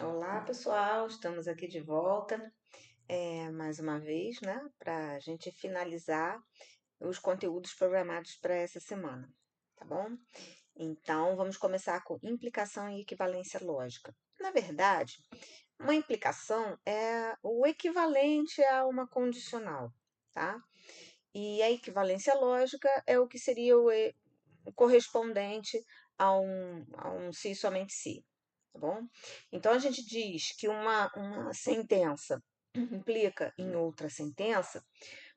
Olá, pessoal, estamos aqui de volta, mais uma vez, né, para a gente finalizar os conteúdos programados para essa semana, tá bom? Então, vamos começar com implicação e equivalência lógica. Na verdade, uma implicação é o equivalente a uma condicional, tá? E a equivalência lógica é o que seria o correspondente a um se e somente se, tá bom? Então, a gente diz que uma sentença implica em outra sentença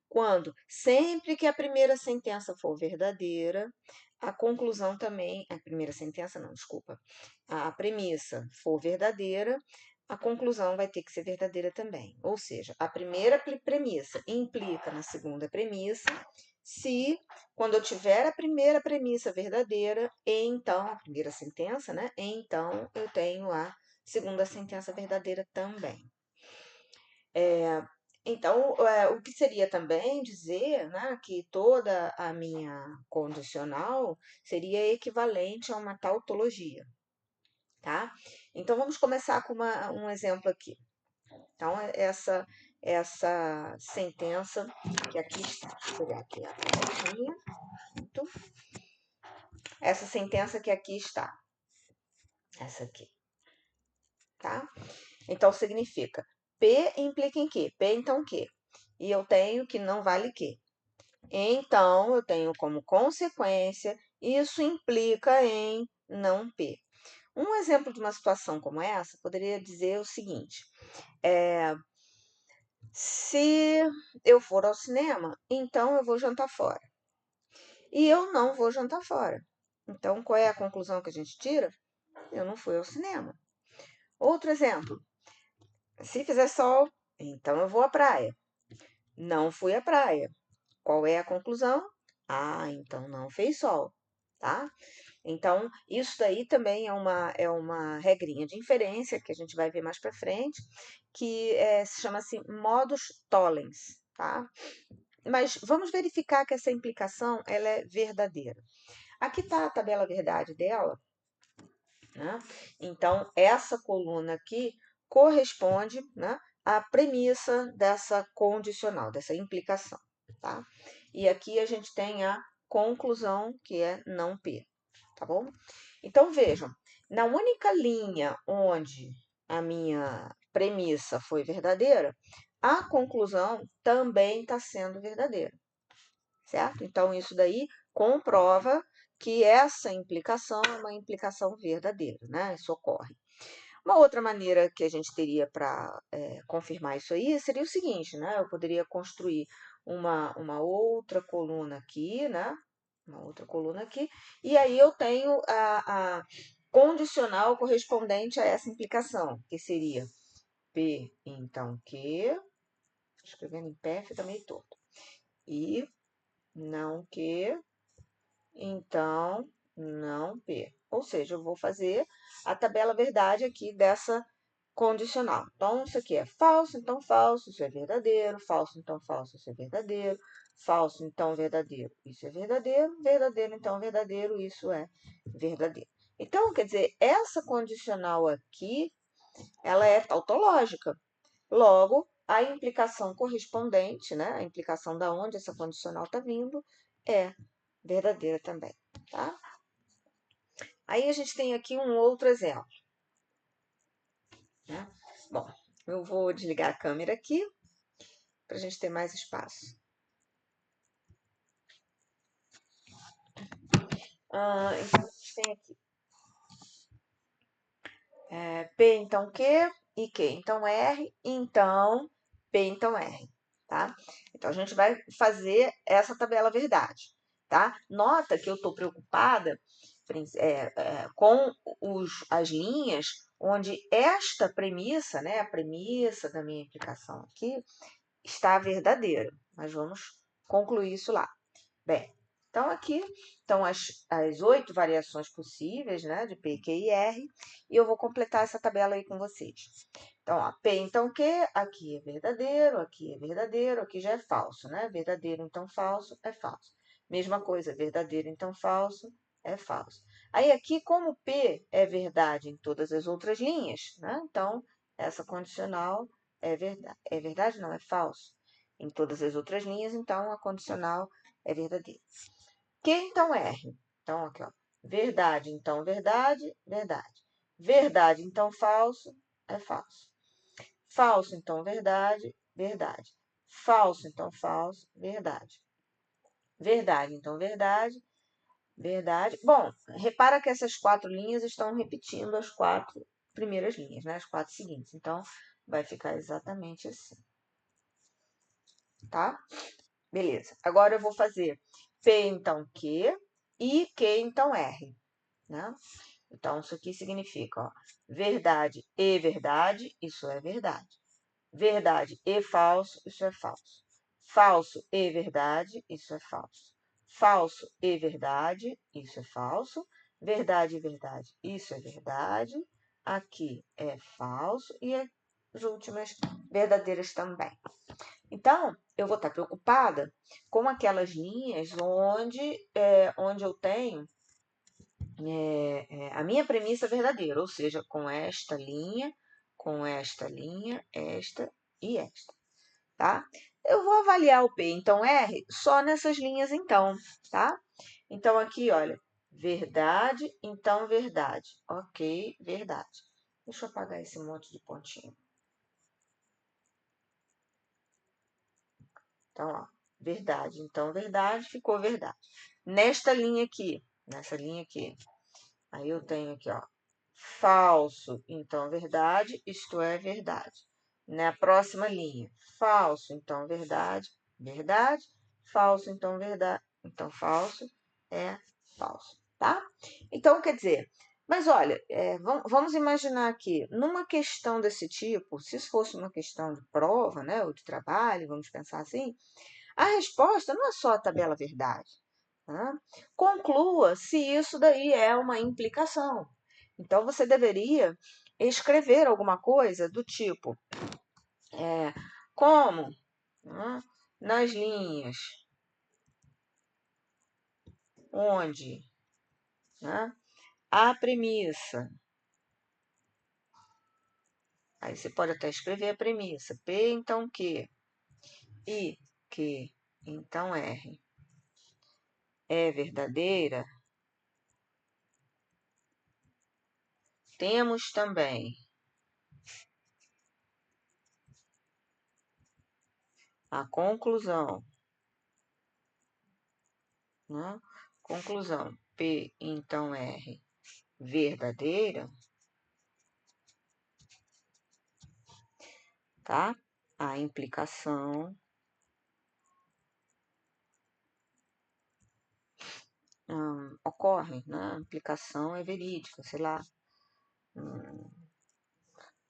quando, sempre que a primeira sentença for verdadeira, a conclusão também, a primeira sentença não, desculpa, a premissa for verdadeira, a conclusão vai ter que ser verdadeira também. Ou seja, a primeira premissa implica na segunda premissa, se, quando eu tiver a primeira premissa verdadeira, então, a primeira sentença, né? Então, eu tenho a segunda sentença verdadeira também. Então, o que seria também dizer, né, que toda a minha condicional seria equivalente a uma tautologia, tá? Então, vamos começar com um exemplo aqui. Então, essa sentença que aqui está, deixa eu pegar aqui a canetinha, essa sentença que aqui está, essa aqui, tá? Então, significa P implica em quê? P então quê? E eu tenho que não vale quê? Então, eu tenho como consequência, isso implica em não P. Um exemplo de uma situação como essa poderia dizer o seguinte: se eu for ao cinema, então eu vou jantar fora. E eu não vou jantar fora. Então, qual é a conclusão que a gente tira? Eu não fui ao cinema. Outro exemplo: se fizer sol, então eu vou à praia. Não fui à praia. Qual é a conclusão? Ah, então não fez sol, tá? Então, isso daí também é uma regrinha de inferência que a gente vai ver mais para frente, que se chama assim modus tollens, tá? Mas vamos verificar que essa implicação ela é verdadeira. Aqui está a tabela verdade dela, né? Então, essa coluna aqui corresponde, né, à premissa dessa condicional, dessa implicação, tá? E aqui a gente tem a conclusão, que é não P, tá bom? Então, vejam, na única linha onde a minha premissa foi verdadeira, a conclusão também está sendo verdadeira, certo? Então, isso daí comprova que essa implicação é uma implicação verdadeira, né? Isso ocorre. Uma outra maneira que a gente teria para confirmar isso aí seria o seguinte, né? Eu poderia construir uma outra coluna aqui, né? Uma outra coluna aqui, e aí eu tenho a condicional correspondente a essa implicação, que seria P, então que, escrevendo em pé fica meio torto, e não que, então não P. Ou seja, eu vou fazer a tabela verdade aqui dessa condicional. Então, isso aqui é falso, então falso, isso é verdadeiro, falso, então falso, isso é verdadeiro, falso, então verdadeiro, isso é verdadeiro, verdadeiro, então verdadeiro, isso é verdadeiro. Então, quer dizer, essa condicional aqui, ela é tautológica. Logo, a implicação correspondente, né, a implicação da onde essa condicional está vindo, é verdadeira também, tá? Aí a gente tem aqui um outro exemplo, né? Bom, eu vou desligar a câmera aqui para a gente ter mais espaço. Então, a gente tem aqui P, então Q, e Q, então R, então P, então R, tá? Então, a gente vai fazer essa tabela verdade, tá? Nota que eu estou preocupada com as linhas onde esta premissa, né, a premissa da minha implicação aqui, está verdadeira. Mas vamos concluir isso lá. Bem, então aqui estão as 8 variações possíveis, né, de P, Q e R, e eu vou completar essa tabela aí com vocês. Então, ó, P então Q, aqui é verdadeiro, aqui já é falso, né? Verdadeiro então falso é falso. Mesma coisa, verdadeiro então falso é falso. Aí aqui, como P é verdade em todas as outras linhas, né? Então, essa condicional é verdade, não, é falso. Em todas as outras linhas, então a condicional é verdadeira. Q, então, R. Então, aqui, ó. Verdade, então, verdade, verdade. Verdade, então, falso, é falso. Falso, então, verdade, verdade. Falso, então, falso, verdade. Verdade, então, verdade, verdade. Bom, repara que essas 4 linhas estão repetindo as 4 primeiras linhas, né? As 4 seguintes. Então, vai ficar exatamente assim. Tá? Beleza. Agora eu vou fazer P, então, Q e Q, então, R. Né? Então, isso aqui significa, ó, verdade e verdade, isso é verdade. Verdade e falso, isso é falso. Falso e verdade, isso é falso. Falso e verdade, isso é falso. Verdade e verdade, isso é verdade. Aqui é falso e as últimas verdadeiras também. Então, eu vou estar preocupada com aquelas linhas onde eu tenho a minha premissa verdadeira, ou seja, com esta linha, esta e esta, tá? Eu vou avaliar o P, então, R, só nessas linhas, então, tá? Então, aqui, olha, verdade, então, verdade. Ok, verdade. Deixa eu apagar esse monte de pontinho. Então, ó, verdade, então, verdade, ficou verdade. Nessa linha aqui, aí eu tenho aqui, ó, falso, então verdade, isto é verdade. Na próxima linha, falso, então verdade, verdade. Falso, então verdade, então falso é falso, tá? Então, quer dizer, mas olha, vamos imaginar aqui, numa questão desse tipo, se isso fosse uma questão de prova, né, ou de trabalho, vamos pensar assim, a resposta não é só a tabela verdade. Né? Conclua se isso daí é uma implicação. Então, você deveria escrever alguma coisa do tipo, como, né, nas linhas onde, né, a premissa, aí você pode até escrever a premissa, P então Q, e Q então R é verdadeira, temos também a conclusão, né? Conclusão, P então R verdadeira, tá? A implicação ocorre, né? A implicação é verídica, sei lá.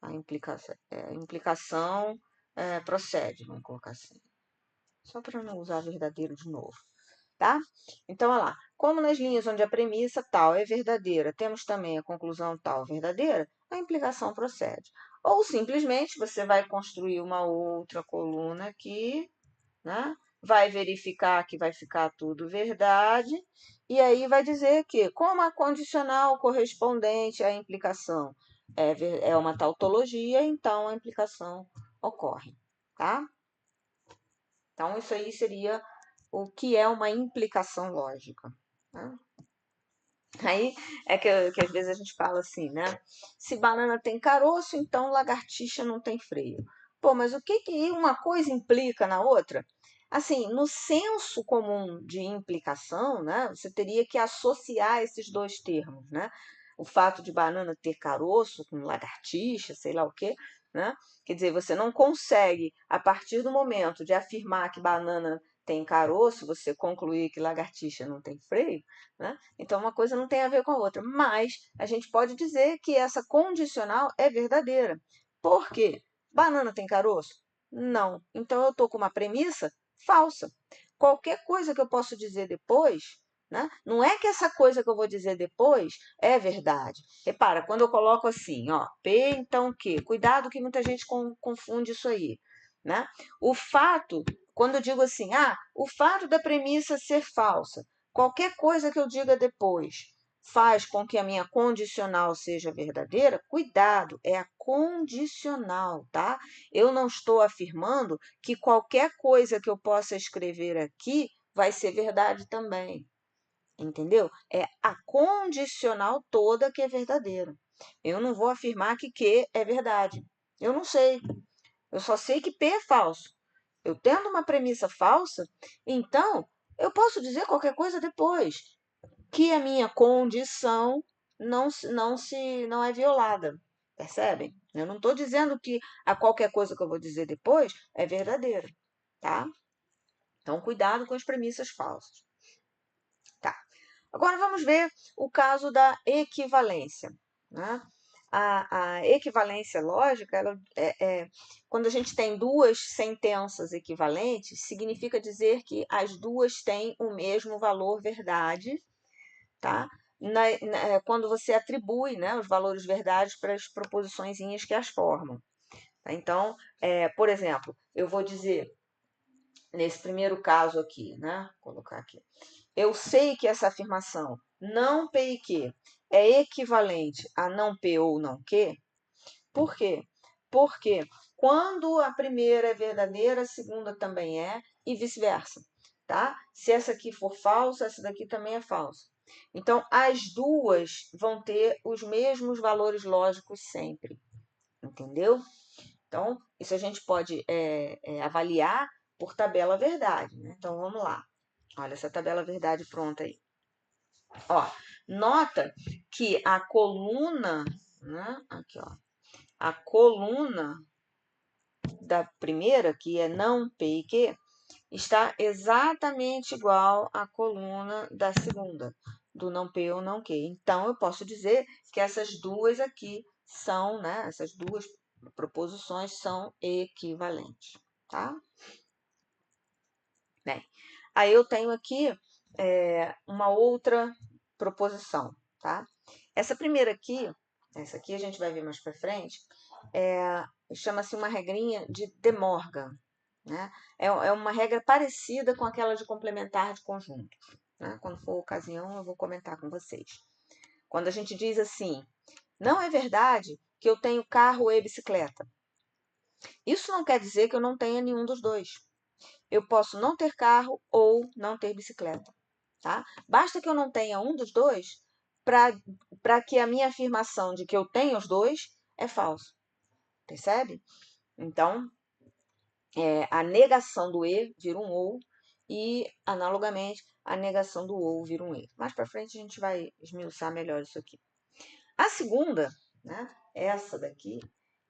A implicação procede, vamos colocar assim. Só para não usar verdadeiro de novo, tá? Então, olha lá. Como nas linhas onde a premissa tal é verdadeira, temos também a conclusão tal verdadeira, a implicação procede. Ou simplesmente você vai construir uma outra coluna aqui, né? Vai verificar que vai ficar tudo verdade, e aí vai dizer que, como a condicional correspondente à implicação é uma tautologia, então a implicação ocorre, tá? Então, isso aí seria o que é uma implicação lógica. Né? Aí que às vezes a gente fala assim, né? Se banana tem caroço, então lagartixa não tem freio. Pô, mas o que uma coisa implica na outra? Assim, no senso comum de implicação, né? Você teria que associar esses dois termos, né? O fato de banana ter caroço com lagartixa, sei lá o quê, né? Quer dizer, você não consegue, a partir do momento de afirmar que banana tem caroço, você concluir que lagartixa não tem freio, né? Então, uma coisa não tem a ver com a outra. Mas a gente pode dizer que essa condicional é verdadeira. Por quê? Banana tem caroço? Não. Então, eu estou com uma premissa falsa. Qualquer coisa que eu posso dizer depois, né? Não é que essa coisa que eu vou dizer depois é verdade. Repara, quando eu coloco assim, ó, P, então Q. Cuidado que muita gente confunde isso aí, né? O fato, quando eu digo assim, o fato da premissa ser falsa, qualquer coisa que eu diga depois, faz com que a minha condicional seja verdadeira, cuidado, é a condicional, tá? Eu não estou afirmando que qualquer coisa que eu possa escrever aqui vai ser verdade também, entendeu? É a condicional toda que é verdadeira. Eu não vou afirmar que Q é verdade. Eu não sei. Eu só sei que P é falso. Eu tendo uma premissa falsa, então eu posso dizer qualquer coisa depois, que a minha condição não é violada. Percebem? Eu não estou dizendo que a qualquer coisa que eu vou dizer depois é verdadeira, tá? Então, cuidado com as premissas falsas. Tá. Agora vamos ver o caso da equivalência, né? A equivalência lógica, quando a gente tem duas sentenças equivalentes, significa dizer que as duas têm o mesmo valor verdade, tá? Quando você atribui, né, os valores verdades para as proposiçõezinhas que as formam. Tá? Então, por exemplo, eu vou dizer, nesse primeiro caso aqui, né, vou colocar aqui, eu sei que essa afirmação não P e Q é equivalente a não P ou não Q. Por quê? Porque quando a primeira é verdadeira, a segunda também é, e vice-versa. Tá? Se essa aqui for falsa, essa daqui também é falsa. Então, as duas vão ter os mesmos valores lógicos sempre. Entendeu? Então, isso a gente pode avaliar por tabela verdade. Né? Então, vamos lá. Olha essa tabela verdade pronta aí. Ó, nota que a coluna, né? Aqui, ó, a coluna da primeira, que é não P e Q, está exatamente igual à coluna da segunda, do não P ou não Q. Então, eu posso dizer que essas duas aqui são, né? Essas duas proposições são equivalentes, tá? Bem, aí eu tenho aqui uma outra proposição, tá? Essa primeira aqui, essa aqui a gente vai ver mais para frente, chama-se uma regrinha de De Morgan, né? É uma regra parecida com aquela de complementar de conjuntos, né? Quando for ocasião, eu vou comentar com vocês. Quando a gente diz assim, não é verdade que eu tenho carro e bicicleta. Isso não quer dizer que eu não tenha nenhum dos dois. Eu posso não ter carro ou não ter bicicleta, tá? Basta que eu não tenha um dos dois para que a minha afirmação de que eu tenho os dois é falsa. Percebe? Então, a negação do E vira um OU e, analogamente, a negação do OU vira um E. Mais para frente a gente vai esmiuçar melhor isso aqui. A segunda, né, essa daqui,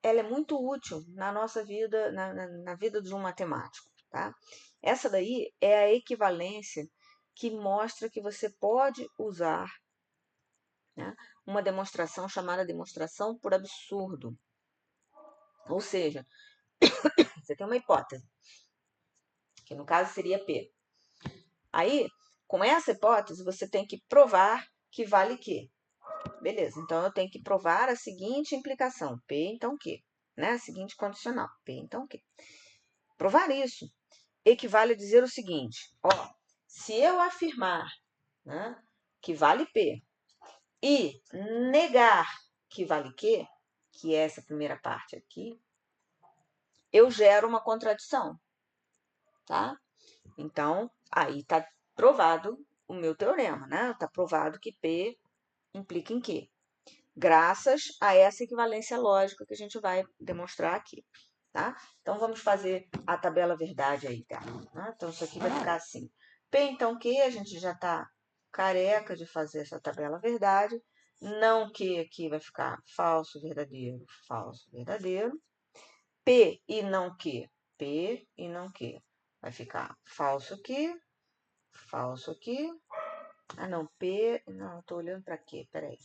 ela é muito útil na nossa vida, na vida de um matemático. Tá? Essa daí é a equivalência que mostra que você pode usar, né, uma demonstração chamada demonstração por absurdo. Ou seja, você tem uma hipótese, que no caso seria P. Aí, com essa hipótese, você tem que provar que vale Q. Beleza, então eu tenho que provar a seguinte implicação, P então Q, né? A seguinte condicional, P então Q. Provar isso equivale a dizer o seguinte, ó, se eu afirmar, né, que vale P e negar que vale Q, que é essa primeira parte aqui, eu gero uma contradição, tá? Então, aí está provado o meu teorema, né? Está provado que P implica em Q. Graças a essa equivalência lógica que a gente vai demonstrar aqui, tá? Então, vamos fazer a tabela verdade aí, tá? Então, isso aqui vai ficar assim. P, então, Q, a gente já está careca de fazer essa tabela verdade. Não Q aqui vai ficar falso, verdadeiro, falso, verdadeiro. P e não Q, P e não Q. Vai ficar falso aqui, falso aqui. Ah, não, P... Não, eu tô olhando para quê? Peraí.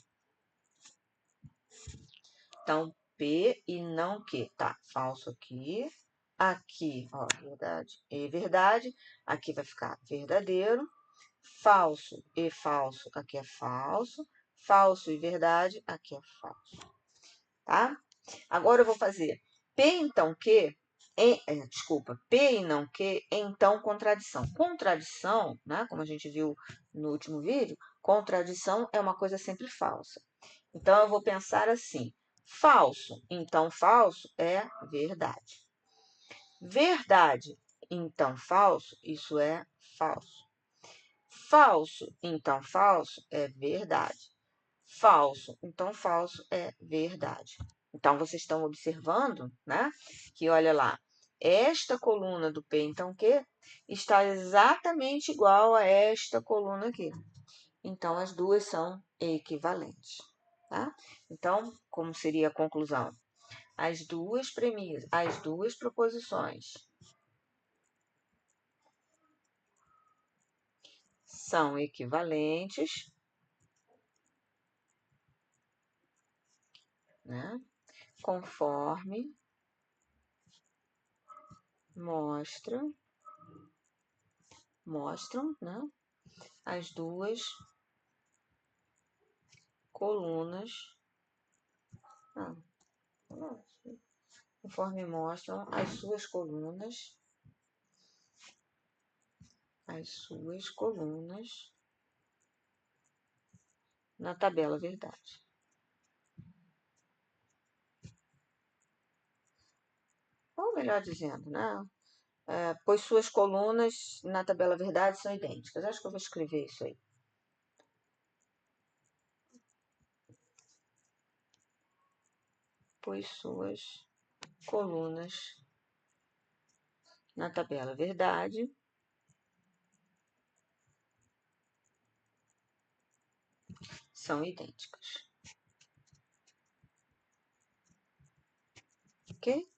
Então, P e não Q. Tá, falso aqui. Aqui, ó, verdade e verdade. Aqui vai ficar verdadeiro. Falso e falso, aqui é falso. Falso e verdade, aqui é falso. Tá? Agora eu vou fazer P então Q... desculpa, P e não Q, então contradição. Contradição, né, como a gente viu no último vídeo, Contradição é uma coisa sempre falsa. Então, eu vou pensar assim: falso, então falso é verdade. Verdade, então falso, isso é falso. Falso, então falso é verdade. Falso, então falso é verdade. Então, vocês estão observando, né? Que olha lá, esta coluna do P, então Q, está exatamente igual a esta coluna aqui. Então, as duas são equivalentes, tá? Então, como seria a conclusão? As duas premissas, as duas proposições são equivalentes, né? Conforme mostram, né? As duas colunas, conforme mostram as suas colunas na tabela verdade. Ou melhor dizendo, né? Pois suas colunas na tabela verdade são idênticas. Acho que eu vou escrever isso aí. Pois suas colunas na tabela verdade são idênticas. Ok?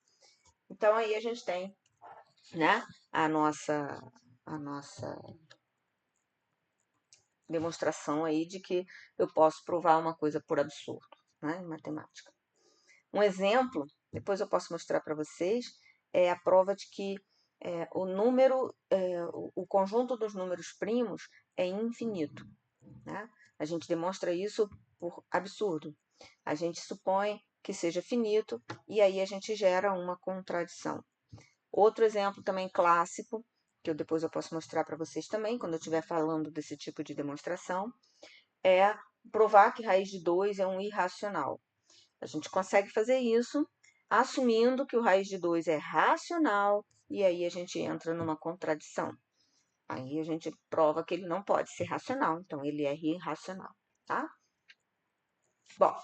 Então, aí a gente tem, né, a nossa demonstração aí de que eu posso provar uma coisa por absurdo, né, em matemática. Um exemplo, depois eu posso mostrar para vocês, é a prova de que o conjunto dos números primos é infinito, né? A gente demonstra isso por absurdo. A gente supõe que seja finito e aí a gente gera uma contradição. Outro exemplo também clássico, que depois eu posso mostrar para vocês também, quando eu estiver falando desse tipo de demonstração, é provar que raiz de 2 é um irracional. A gente consegue fazer isso assumindo que o raiz de 2 é racional e aí a gente entra numa contradição. Aí a gente prova que ele não pode ser racional, então ele é irracional, tá? Bom,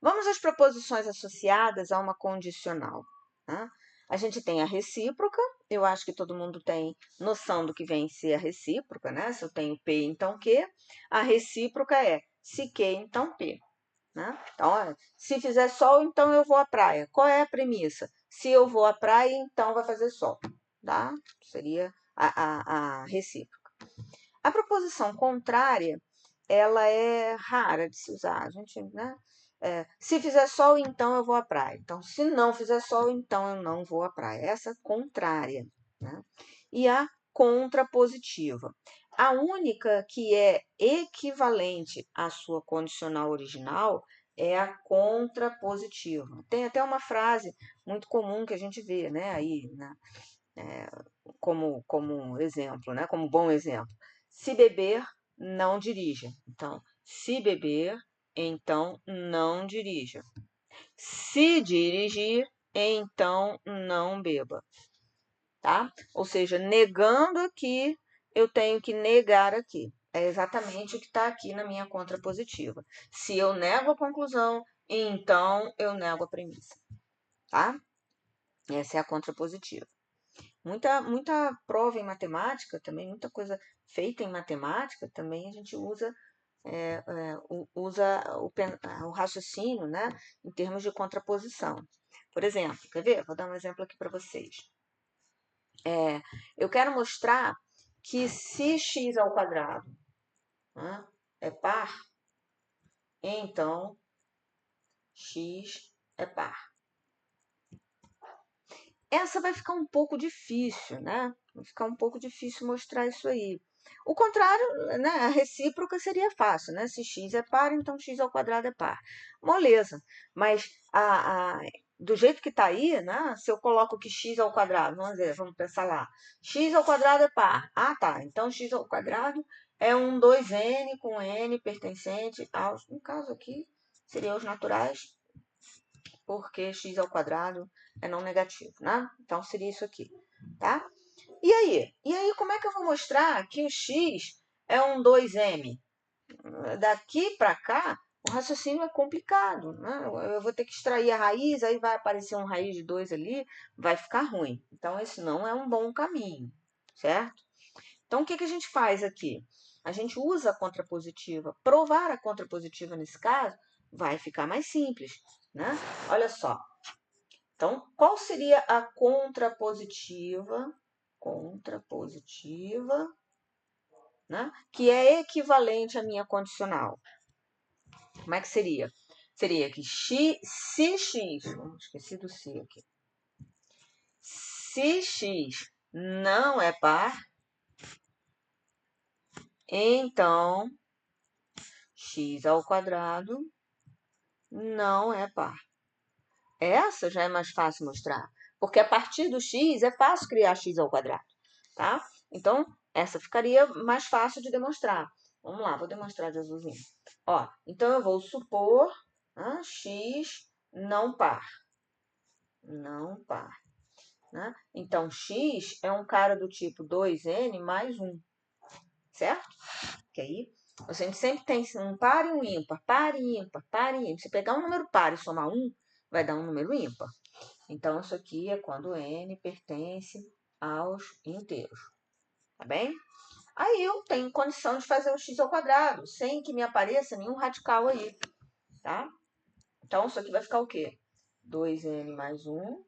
vamos às proposições associadas a uma condicional, tá? A gente tem a recíproca, eu acho que todo mundo tem noção do que vem ser a recíproca, né? Se eu tenho P, então Q. A recíproca é se Q, então P. Né? Então, olha, se fizer sol, então eu vou à praia. Qual é a premissa? Se eu vou à praia, então vai fazer sol. Tá? Seria a recíproca. A proposição contrária, ela é rara de se usar. A gente, né? Se fizer sol, então eu vou à praia. Então, se não fizer sol, então eu não vou à praia. Essa é contrária. Né? E a contrapositiva. A única que é equivalente à sua condicional original é a contrapositiva. Tem até uma frase muito comum que a gente vê, né, aí, né, como exemplo, né, como bom exemplo. Se beber, não dirija. Então, se beber, então não dirija. Se dirigir, então não beba. Tá? Ou seja, negando aqui, eu tenho que negar aqui. É exatamente o que está aqui na minha contrapositiva. Se eu nego a conclusão, então eu nego a premissa. Tá? Essa é a contrapositiva. Muita prova em matemática também, muita coisa feita em matemática também a gente usa o raciocínio, né, em termos de contraposição. Por exemplo, quer ver? Vou dar um exemplo aqui para vocês. Eu quero mostrar que se x ao quadrado, né, é par, então x é par. Essa vai ficar um pouco difícil, né? Vai ficar um pouco difícil mostrar isso aí. O contrário, né? A recíproca seria fácil, né? Se x é par, então x ao quadrado é par. Moleza. Mas do jeito que está aí, né? Se eu coloco que x ao quadrado, vamos pensar lá. X ao quadrado é par. Ah, tá. Então x ao quadrado é um 2n com n pertencente aos, no caso aqui, seria os naturais, porque x ao quadrado é não negativo, né? Então, seria isso aqui, tá? E aí? E aí, como é que eu vou mostrar que o x é um 2m? Daqui para cá, o raciocínio é complicado, né? Eu vou ter que extrair a raiz, aí vai aparecer um raiz de 2 ali, vai ficar ruim. Então, esse não é um bom caminho, certo? Então, o que a gente faz aqui? A gente usa a contrapositiva. Provar a contrapositiva nesse caso vai ficar mais simples, né? Olha só. Então, qual seria a contrapositiva? Contrapositiva, né? Que é equivalente à minha condicional. Como é que seria? Seria que se x, esqueci do se aqui. Se x não é par, então x ao quadrado não é par. Essa já é mais fácil mostrar, porque a partir do x é fácil criar x ao quadrado, tá? Então, essa ficaria mais fácil de demonstrar. Vamos lá, vou demonstrar de azulzinho. Ó, então, eu vou supor x não par. Não par. Né? Então, x é um cara do tipo 2n mais 1, certo? Que aí, a gente sempre tem um par e um ímpar, par e ímpar, par e ímpar. Se pegar um número par e somar 1, vai dar um número ímpar. Então, isso aqui é quando n pertence aos inteiros, tá bem? Aí eu tenho condição de fazer o x ao quadrado, sem que me apareça nenhum radical aí, tá? Então, isso aqui vai ficar o quê? 2n mais 1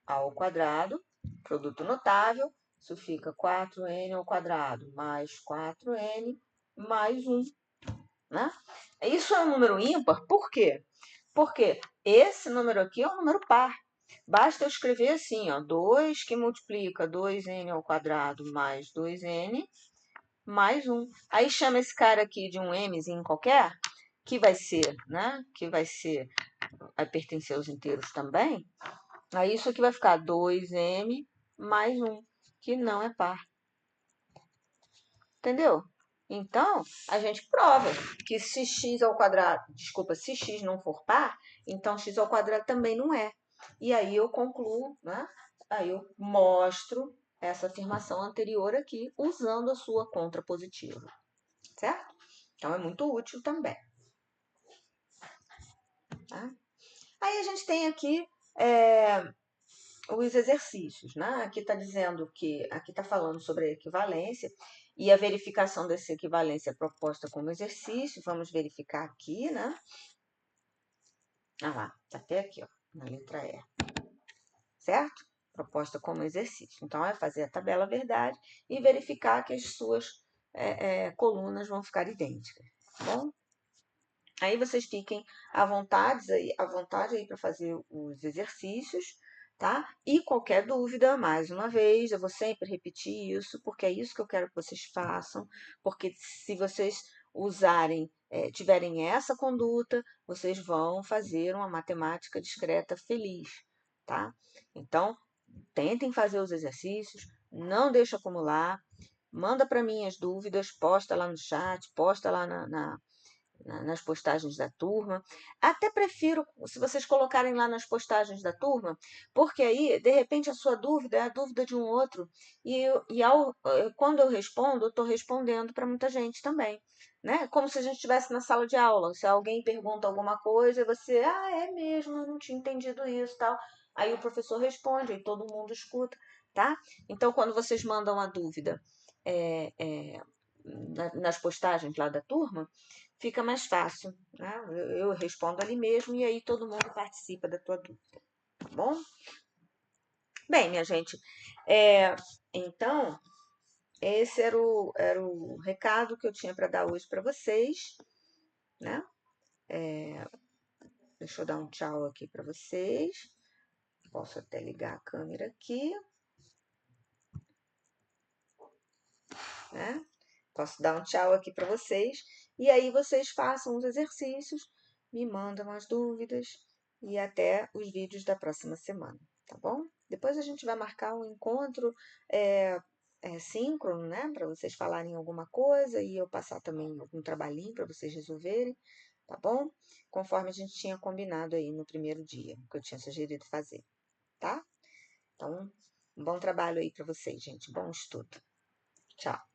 ao quadrado, produto notável, isso fica 4n ao quadrado mais 4n mais 1, né? Isso é um número ímpar, por quê? Porque esse número aqui é um número par. Basta eu escrever assim, ó, 2 que multiplica 2n ao quadrado mais 2n mais 1. Aí chama esse cara aqui de um mzinho qualquer, que vai ser, né? Que vai pertencer aos inteiros também. Aí isso aqui vai ficar 2m mais 1, que não é par. Entendeu? Então, a gente prova que se x ao quadrado, desculpa, se x não for par, então x ao quadrado também não é. E aí eu concluo, né? Aí eu mostro essa afirmação anterior aqui, usando a sua contrapositiva. Certo? Então, é muito útil também. Tá? Aí a gente tem aqui os exercícios, né? Aqui está dizendo que, aqui está falando sobre a equivalência e a verificação dessa equivalência é proposta como exercício. Vamos verificar aqui, né? Ah lá, tá até aqui, ó, na letra E. Certo? Proposta como exercício. Então, é fazer a tabela verdade e verificar que as suas colunas vão ficar idênticas, tá bom? Aí vocês fiquem à vontade aí para fazer os exercícios, tá? E qualquer dúvida, mais uma vez, eu vou sempre repetir isso, porque é isso que eu quero que vocês façam, porque se vocês usarem, tiverem essa conduta, vocês vão fazer uma matemática discreta feliz, tá? Então, tentem fazer os exercícios, não deixe acumular, manda para mim as dúvidas, posta lá no chat, posta lá nas postagens da turma. Até prefiro se vocês colocarem lá nas postagens da turma, porque aí, de repente, a sua dúvida é a dúvida de um outro. Quando eu respondo, eu estou respondendo para muita gente também. Né? Como se a gente estivesse na sala de aula. Se alguém pergunta alguma coisa, você, é mesmo, eu não tinha entendido isso, tal. Aí o professor responde, aí todo mundo escuta, tá? Então, quando vocês mandam a dúvida nas postagens lá da turma, fica mais fácil, né? Eu respondo ali mesmo e aí todo mundo participa da tua dúvida, tá bom? Bem, minha gente, então, esse era o recado que eu tinha para dar hoje para vocês, né? Deixa eu dar um tchau aqui para vocês. Posso até ligar a câmera aqui, né? Posso dar um tchau aqui para vocês. E aí vocês façam os exercícios, me mandam as dúvidas e até os vídeos da próxima semana, tá bom? Depois a gente vai marcar um encontro síncrono, né? Para vocês falarem alguma coisa e eu passar também algum trabalhinho para vocês resolverem, tá bom? Conforme a gente tinha combinado aí no primeiro dia, que eu tinha sugerido fazer, tá? Então, um bom trabalho aí para vocês, gente. Bom estudo. Tchau.